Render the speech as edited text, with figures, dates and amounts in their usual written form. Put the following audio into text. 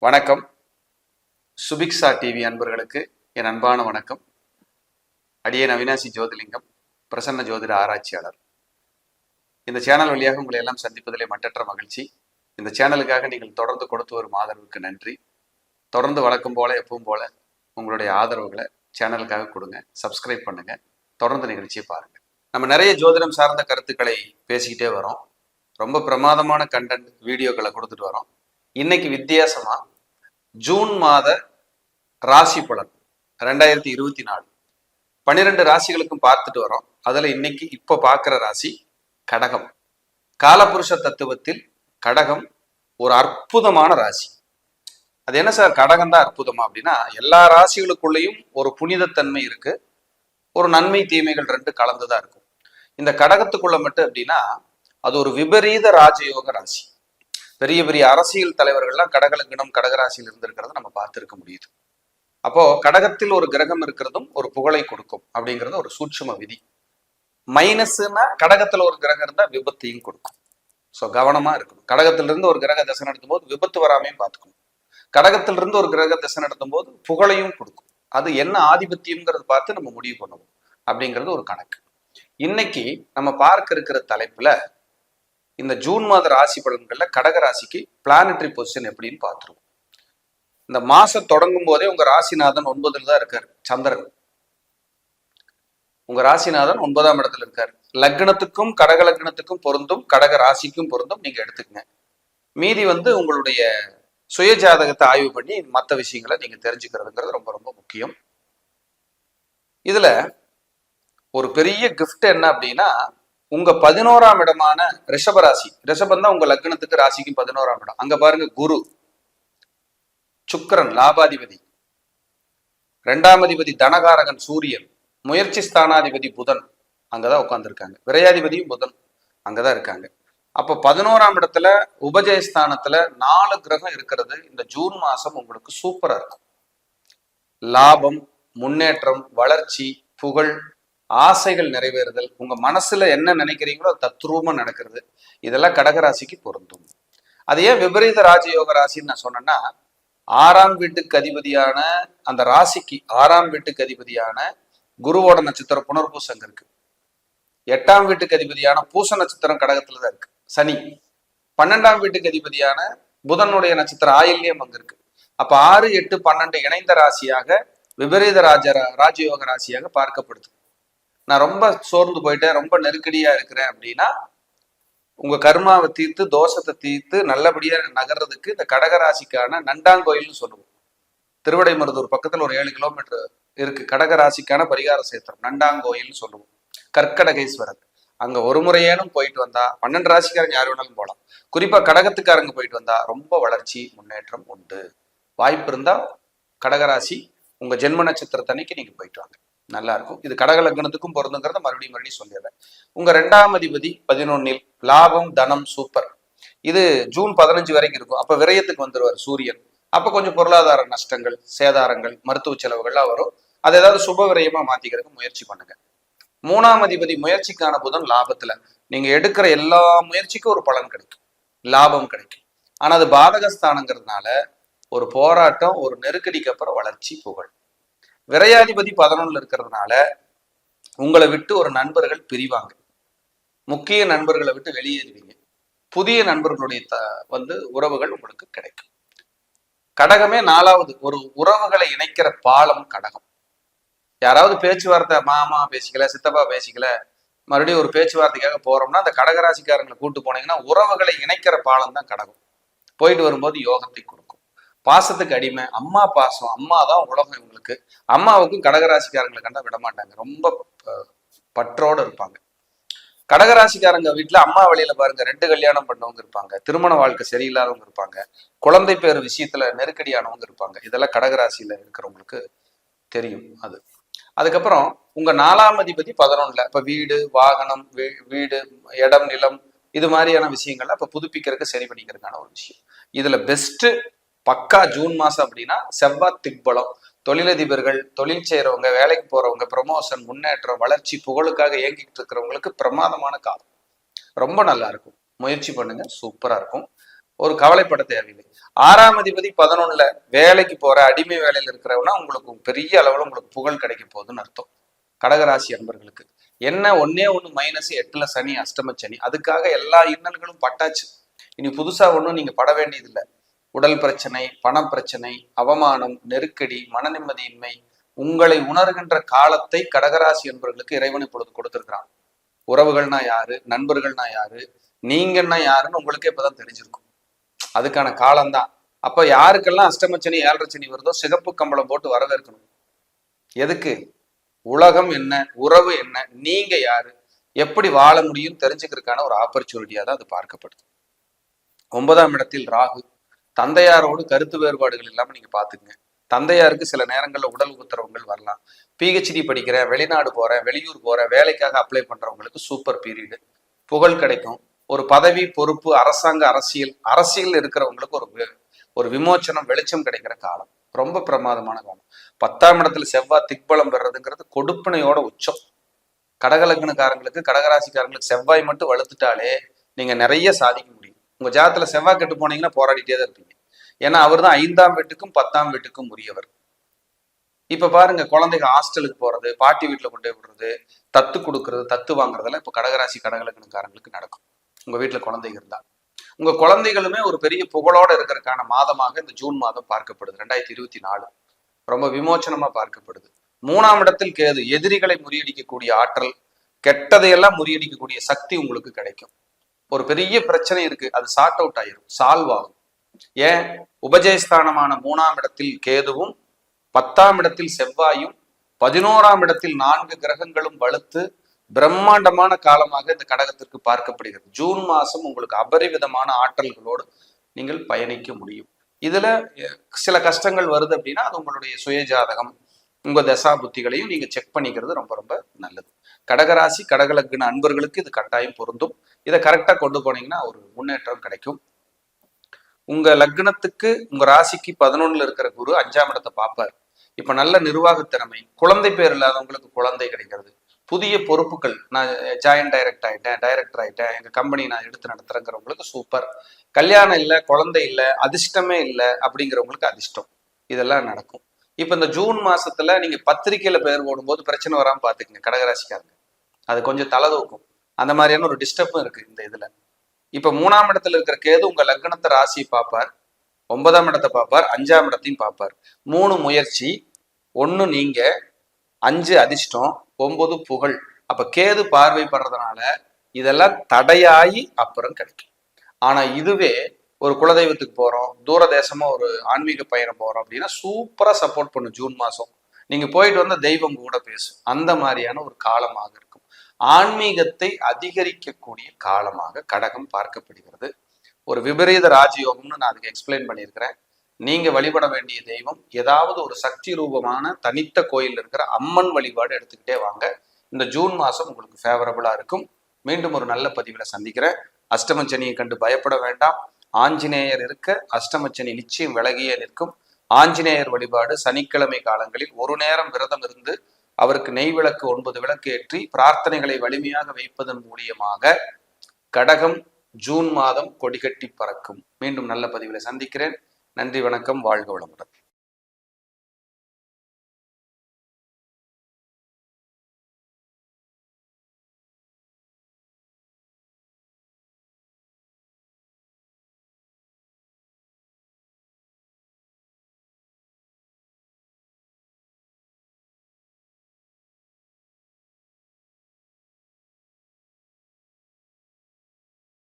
வணக்கம். சுபிக்ஷா டிவி அன்பர்களுக்கு என் அன்பான வணக்கம். அடியேன் அவினாசி ஜோதிலிங்கம், பிரசன்ன ஜோதிட ஆராய்ச்சியாளர். இந்த சேனல் வழியாக உங்களை எல்லாம் சந்திப்பதிலே மட்டற்ற மகிழ்ச்சி. இந்த சேனலுக்காக நீங்கள் தொடர்ந்து கொடுத்து வரும் ஆதரவுக்கு நன்றி. தொடர்ந்து வழக்கம் போல எப்பவும் போல உங்களுடைய ஆதரவுகளை சேனலுக்காக கொடுங்க, சப்ஸ்கிரைப் பண்ணுங்க, தொடர்ந்து நிகழ்ச்சியை பாருங்க. நம்ம நிறைய ஜோதிடம் சார்ந்த கருத்துக்களை பேசிக்கிட்டே வரோம். ரொம்ப பிரமாதமான கண்டென்ட் வீடியோக்களை கொடுத்துட்டு வரோம். இன்னைக்கு வித்தியாசமா ஜூன் மாத ராசி பலன் 2024 12 ராசிகளுக்கும் பார்த்துட்டு வரோம். அதுல இன்னைக்கு இப்ப பார்க்கிற ராசி கடகம். காலபுருஷ தத்துவத்தில் கடகம் ஒரு அற்புதமான ராசி. அது என்ன சார், கடகம் தான் அற்புதமா அப்படின்னா, எல்லா ராசிகளுக்குள்ளேயும் ஒரு புனிதத்தன்மை இருக்கு, ஒரு நன்மை தீமைகள் ரெண்டு கலந்துதான் இருக்கும். இந்த கடகத்துக்குள்ள மட்டும் அப்படின்னா அது ஒரு விபரீத ராஜயோக ராசி. பெரிய பெரிய அரசியல் தலைவர்கள்லாம் கடகலக்னம் கடகராசியில் இருந்திருக்கிறத நம்ம பார்த்திருக்க முடியுது. அப்போ கடகத்தில் ஒரு கிரகம் இருக்கிறதும் ஒரு புகழை கொடுக்கும் அப்படிங்கிறது ஒரு சூட்சும விதி. மைனஸ்னா கடகத்துல ஒரு கிரகம் இருந்தா விபத்தையும் கொடுக்கும். ஸோ கவனமா இருக்கணும். கடகத்திலிருந்து ஒரு கிரக தசை நடத்தும் போது விபத்து வராமையும் பார்த்துக்கணும். கடகத்திலிருந்து ஒரு கிரக தசை நடத்தும் போது புகழையும் கொடுக்கும். அது என்ன ஆதிபத்தியம்ங்கிறத பார்த்து நம்ம முடிவு பண்ணுவோம் அப்படிங்கிறது ஒரு கணக்கு. இன்னைக்கு நம்ம பார்க்க இருக்கிற தலைப்புல இந்த ஜூன் மாத ராசி பலன்கள்ல கடக ராசிக்கு பிளானட்டரி பொசிஷன் எப்படின்னு பார்த்துருவோம். இந்த மாசம் தொடங்கும் போதே உங்க ராசிநாதன் 9ல் தான் இருக்காரு. சந்திரன் உங்க ராசிநாதன் 9ஆம் இடத்துல இருக்காரு. லக்னத்துக்கும் கடக லக்னத்துக்கும் பொருந்தும், கடக ராசிக்கும் பொருந்தும். நீங்க எடுத்துக்கங்க. மீதி உங்களுடைய சுய ஜாதகத்தை ஆய்வு பண்ணி மற்ற விஷயங்களை நீங்க தெரிஞ்சுக்கிறதுங்கிறது ரொம்ப ரொம்ப முக்கியம். இதுல ஒரு பெரிய கிஃப்ட் என்ன அப்படின்னா, உங்க 11ஆம் இடமான ரிஷபராசி, ரிஷபம் தான் உங்க லக்னத்துக்கு ராசிக்கு 11ஆம் இடம். அங்க பாருங்க, குரு, சுக்கிரன் லாபாதிபதி, 2ஆம் அதிபதி தனகாரகன் சூரியன், முயற்சி ஸ்தானாதிபதி புதன் அங்கதான் உட்கார்ந்துருக்காங்க. விரையாதிபதியும் புதன் அங்கதான் இருக்காங்க. அப்ப 11ஆம் இடத்துல உபஜயஸ்தானத்துல 4 கிரகம் இருக்கிறது இந்த ஜூன் மாசம் உங்களுக்கு சூப்பரா இருக்கும். லாபம், முன்னேற்றம், வளர்ச்சி, புகழ், ஆசைகள் நிறைவேறுதல், உங்க மனசுல என்ன நினைக்கிறீங்களோ தத்ரூபமா நடக்கிறது. இதெல்லாம் கடகராசிக்கு பொருந்தும். அது ஏன் விபரீத ராஜயோக ராசின்னு நான் சொன்னேன்னா, 6ஆம் வீட்டுக்கு அதிபதியான அந்த ராசிக்கு 6ஆம் வீட்டுக்கு அதிபதியான குருவோட நட்சத்திரம் புனர்பூசம் இருக்கு. 8ஆம் வீட்டுக்கு அதிபதியான பூச நட்சத்திரம் கடகத்துலதான் இருக்கு. சனி 12ஆம் வீட்டுக்கு அதிபதியான புதனுடைய நட்சத்திரம் ஆயில்யம் அங்க இருக்கு. அப்ப 6, 8, 12 இணைந்த ராசியாக விபரீத ராஜயோக ராசியாக பார்க்கப்படுது. நான் ரொம்ப சோர்ந்து போயிட்டேன், ரொம்ப நெருக்கடியா இருக்கிறேன் அப்படின்னா, உங்க கர்மாவை தீர்த்து தோஷத்தை தீர்த்து நல்லபடியா நகர்றதுக்கு இந்த கடகராசிக்கான நண்டாங்கோயில்னு சொல்லுவோம். திருவிடைமருதூர் பக்கத்துல ஒரு 7 கிலோமீட்டர் இருக்கு. கடகராசிக்கான பரிகார சேத்திரம் நண்டாங்கோயில்னு சொல்லுவோம். கற்கடகேஸ்வரர் அங்க ஒரு முறையேனும் போயிட்டு வந்தா, 12 ராசிக்காரங்க யார் வேணாலும் போகலாம். குறிப்பா கடகத்துக்காரங்க போயிட்டு வந்தா ரொம்ப வளர்ச்சி முன்னேற்றம் உண்டு. வாய்ப்பு இருந்தா கடகராசி உங்க ஜென்ம நட்சத்திரத்தன்னைக்கு நீங்க போயிட்டு வாங்க, நல்லா இருக்கும். இது கடக லக்னத்துக்கும் பொருந்துங்கிறத மறுபடியும் சொல்லிடுறேன். உங்க 2ஆம் அதிபதி 11ல், லாபம் தனம் சூப்பர். இது ஜூன் 15 வரைக்கும் இருக்கும். அப்ப விரயத்துக்கு வந்துருவார் சூரியன். அப்ப கொஞ்சம் பொருளாதார நஷ்டங்கள், சேதாரங்கள், மருத்துவ செலவுகள்லாம் வரும். அதை ஏதாவது சுப விரயமா மாத்திக்கிறதுக்கு முயற்சி பண்ணுங்க. 3ஆம் அதிபதி முயற்சிக்கான புதன் லாபத்துல. நீங்க எடுக்கிற எல்லா முயற்சிக்கும் ஒரு பலன் கிடைக்கும், லாபம் கிடைக்கும். ஆனா அது பாதகஸ்தானங்கிறதுனால ஒரு போராட்டம், ஒரு நெருக்கடிக்கு அப்புறம் வளர்ச்சி, புகழ். விரையாதிபதி 11ல் இருக்கிறதுனால உங்களை விட்டு ஒரு நண்பர்கள் பிரிவாங்க, முக்கிய நண்பர்களை விட்டு வெளியேறுவீங்க, புதிய நண்பர்களுடைய உறவுகள் உங்களுக்கு கிடைக்கும். கடகமே 4வது ஒரு உறவுகளை இணைக்கிற பாலம் கடகம். யாராவது பேச்சுவார்த்தை, மாமா பேசிக்கல, சித்தப்பா பேசிக்கல, மறுபடியும் ஒரு பேச்சுவார்த்தைக்காக போறோம்னா அந்த கடகராசிக்காரங்களை கூட்டு போனீங்கன்னா உறவுகளை இணைக்கிற பாலம் தான் கடகம். போயிட்டு வரும்போது யோகத்தை கொடுக்கும். பாசத்துக்கு அடிமை, அம்மா பாசம், அம்மா தான் உலகம் இவங்களுக்கு. அம்மாவுக்கும் கடகராசிக்காரங்களை கண்டா விட மாட்டாங்க, ரொம்ப பற்றோடு இருப்பாங்க. கடகராசிக்காரங்க வீட்டுல அம்மா வழியில பாருங்க 2 கல்யாணம் பண்ணவங்க இருப்பாங்க, திருமண வாழ்க்கை சரியில்லாதவங்க இருப்பாங்க, குழந்தை பேர் விஷயத்துல நெருக்கடியானவங்க இருப்பாங்க. இதெல்லாம் கடகராசியில இருக்கிறவங்களுக்கு தெரியும். அதுக்கப்புறம் உங்க 4ஆம் அதிபதி 11ல். இப்ப வீடு, வாகனம், வீடு, இடம், நிலம், இது மாதிரியான விஷயங்கள்ல இப்ப புதுப்பிக்கிறதுக்கு சரி பண்ணிக்கிறதுக்கான ஒரு விஷயம். இதுல பெஸ்ட் பக்கா ஜூன் மாசம் அப்படின்னா செவ்வாய் திக்பலம். தொழிலதிபர்கள், தொழில் செய்யறவங்க, வேலைக்கு போறவங்க, ப்ரமோஷன், முன்னேற்றம், வளர்ச்சி, புகழுக்காக இயங்கிட்டு இருக்கிறவங்களுக்கு பிரமாதமான காலம். ரொம்ப நல்லா இருக்கும். முயற்சி பண்ணுங்க, சூப்பரா இருக்கும். ஒரு கவலைப்பட தேவையில்லை. 6ஆம் அதிபதி 11ல வேலைக்கு போற அடிமை வேலையில் இருக்கிறவனா உங்களுக்கு பெரிய அளவுல உங்களுக்கு புகழ் கிடைக்க போகுதுன்னு அர்த்தம். கடகராசி அன்பர்களுக்கு என்ன ஒன்னே ஒண்ணு மைனஸ், 8ல சனி, அஷ்டம சனி. அதுக்காக எல்லா இன்னல்களும் பட்டாச்சு. இனி புதுசா ஒன்றும் நீங்க பட வேண்டியதில்லை. உடல் பிரச்சனை, பண பிரச்சனை, அவமானம், நெருக்கடி, மன நிம்மதியின்மை, உங்களை உணர்கின்ற காலத்தை கடகராசி என்பவர்களுக்கு இறைவன் இப்பொழுது கொடுத்திருக்கிறான். உறவுகள்னா யாரு, நண்பர்கள்னா யாரு, நீங்கன்னா யாருன்னு உங்களுக்கே இப்பதான் தெரிஞ்சிருக்கும். அதுக்கான காலம்தான். அப்ப யாருக்கெல்லாம் அஷ்டமச்சனி 7.5 சனி வருதோ சிகப்பு கம்பளம் போட்டு வரவேற்கணும். எதுக்கு? உலகம் என்ன, உறவு என்ன, நீங்க யாரு, எப்படி வாழ முடியும் தெரிஞ்சுக்கிறதுக்கான ஒரு ஆப்பர்ச்சுனிட்டியா தான் அது பார்க்கப்படுது. 9ஆம் இடத்தில் ராகு. தந்தையாரோடு கருத்து வேறுபாடுகள் இல்லாம நீங்க பாத்துக்கங்க. தந்தையாருக்கு சில நேரங்கள்ல உடல் உத்தரவுகள் வரலாம். பிஹெச்டி படிக்கிறேன், வெளிநாடு போறேன், வெளியூர் போறேன், வேலைக்காக அப்ளை பண்றவங்களுக்கு சூப்பர் பீரியடு. புகழ் கிடைக்கும். ஒரு பதவி, பொறுப்பு, அரசாங்க, அரசியல் இருக்கிறவங்களுக்கு ஒரு விமோச்சனம், வெளிச்சம் கிடைக்கிற காலம். ரொம்ப பிரமாதமான காலம். 10ஆம் இடத்துல செவ்வாய் திக்பலம் பெறதுங்கிறது கொடுப்பனையோட உச்சம். கடகலக்னக்காரங்களுக்கு, கடகராசிக்காரங்களுக்கு செவ்வாய் மட்டும் வளர்த்துட்டாலே நீங்க நிறைய சாதிக்க முடியும். உங்க ஜாதத்துல செவ்வாய் கெட்டு போனீங்கன்னா போராடிட்டே தான் இருப்பீங்க. ஏன்னா அவர் தான் 5ஆம் வீட்டுக்கும் 10ஆம் வீட்டுக்கும் உரியவர். இப்ப பாருங்க, குழந்தைங்க ஹாஸ்டலுக்கு போறது, பாட்டி வீட்டுல கொண்டு போய் விடுறது, தத்து கொடுக்கறது, தத்து வாங்குறதெல்லாம் இப்ப கடகராசி கடகலக்னக்காரங்களுக்கு நடக்கும். உங்க வீட்டுல குழந்தைங்க இருந்தா உங்க குழந்தைகளுமே ஒரு பெரிய புகழோட இருக்கிறதுக்கான மாதமாக இந்த ஜூன் மாதம் பார்க்கப்படுது. 2024 ரொம்ப விமோச்சனமா பார்க்கப்படுது. 3ஆம் இடத்தில் கேது. எதிரிகளை முறியடிக்கக்கூடிய ஆற்றல், கெட்டதையெல்லாம் முறியடிக்கக்கூடிய சக்தி உங்களுக்கு கிடைக்கும். ஒரு பெரிய பிரச்சனை இருக்கு, அது சார்ட் அவுட் ஆயிரும், சால்வ் ஆகும். ஏன்? உபஜயஸ்தானமான 3ஆம் இடத்தில் கேதுவும், 10ஆம் இடத்தில் செவ்வாயும், 11ஆம் இடத்தில் 4 கிரகங்களும் வலுத்து பிரம்மாண்டமான காலமாக இந்த கடகத்திற்கு பார்க்கப்படுகிறது. ஜூன் மாசம் உங்களுக்கு அபரிவிதமான ஆற்றல்களோடு நீங்கள் பயணிக்க முடியும். இதுல சில கஷ்டங்கள் வருது அப்படின்னா அது உங்களுடைய சுயஜாதகம், உங்க தசா புத்திகளையும் நீங்க செக் பண்ணிக்கிறது ரொம்ப ரொம்ப நல்லது. கடகராசி கடகலக்ன அன்பர்களுக்கு இது கட்டாயம் பொருந்தும். இதை கரெக்டா கொண்டு போனீங்கன்னா ஒரு முன்னேற்றம் கிடைக்கும். உங்க லக்னத்துக்கு, உங்க ராசிக்கு 11ல இருக்கிற குரு 5ஆம் இடத்தை பார்ப்பார். இப்ப நல்ல நிர்வாக திறமை, குழந்தை பேர் இல்லாதவங்களுக்கு குழந்தை கிடைக்கிறது, புதிய பொறுப்புகள், நான் ஜாயின்ட் டைரக்டர் ஆயிட்டேன், எங்க கம்பெனி நான் எடுத்து நடத்துறேங்கிறவங்களுக்கு சூப்பர். கல்யாணம் இல்லை, குழந்தை இல்லை, அதிர்ஷ்டமே இல்லை அப்படிங்கிறவங்களுக்கு அதிர்ஷ்டம். இதெல்லாம் நடக்கும். இப்ப இந்த ஜூன் மாசத்துல நீங்க பத்திரிகையில பெயர் போடும்போது பிரச்சனை வராம பாத்துக்கங்க கடகராசிக்காரங்க. அது கொஞ்சம் தலதூக்கும். அந்த மாதிரியான ஒரு டிஸ்டர்பும் இருக்கு இந்த இதுல. இப்ப 3ஆம் இடத்துல இருக்கிற கேது உங்க லக்னத்தை ராசியை பார்ப்பார், 9ஆம் இடத்தை பார்ப்பார், 5ஆம் இடத்தையும் பார்ப்பார். 3 முயற்சி, 1 நீங்க, 5 அதிர்ஷ்டம், 9 புகழ். அப்ப கேது பார்வைப்படுறதுனால இதெல்லாம் தடையாயி அப்புறம் கிடைக்கும். ஆனா இதுவே ஒரு குலதெய்வத்துக்கு போறோம், தூர தேசமா ஒரு ஆன்மீக பயணம் போறோம் அப்படின்னா சூப்பரா சப்போர்ட் பண்ணும். ஜூன் மாசம் நீங்க போயிட்டு வந்த தெய்வம் கூட பேசும். அந்த மாதிரியான ஒரு காலமாக இருக்கும். ஆன்மீகத்தை அதிகரிக்கக்கூடிய காலமாக கடகம் பார்க்கப்படுகிறது. ஒரு விபரீத ராஜயோகம்னு நான் அதுக்கு எக்ஸ்பிளைன் பண்ணியிருக்கிறேன். நீங்க வழிபட வேண்டிய தெய்வம் ஏதாவது ஒரு சக்தி ரூபமான தனித்த கோயில் இருக்கிற அம்மன் வழிபாடு எடுத்துக்கிட்டே வாங்க. இந்த ஜூன் மாசம் உங்களுக்கு ஃபேவரபிளா இருக்கும். மீண்டும் ஒரு நல்ல பதிவுல சந்திக்கிறேன். அஷ்டமச்சனியை கண்டு பயப்பட வேண்டாம். ஆஞ்சநேயர் இருக்க அஷ்டமச்சனி நிச்சயம் விலகியே நிற்கும். ஆஞ்சநேயர் வழிபாடு சனிக்கிழமை காலங்களில் ஒரு நேரம் விரதம் இருந்து அவருக்கு நெய் விளக்கு 9 விளக்கு ஏற்றி பிரார்த்தனைகளை வலிமையாக வைப்பதன் மூலியமாக கடகம் ஜூன் மாதம் கொடிகட்டி பறக்கும். மீண்டும் நல்ல பதிவில் சந்திக்கிறேன். நன்றி, வணக்கம், வாழ்க வளமுடன்.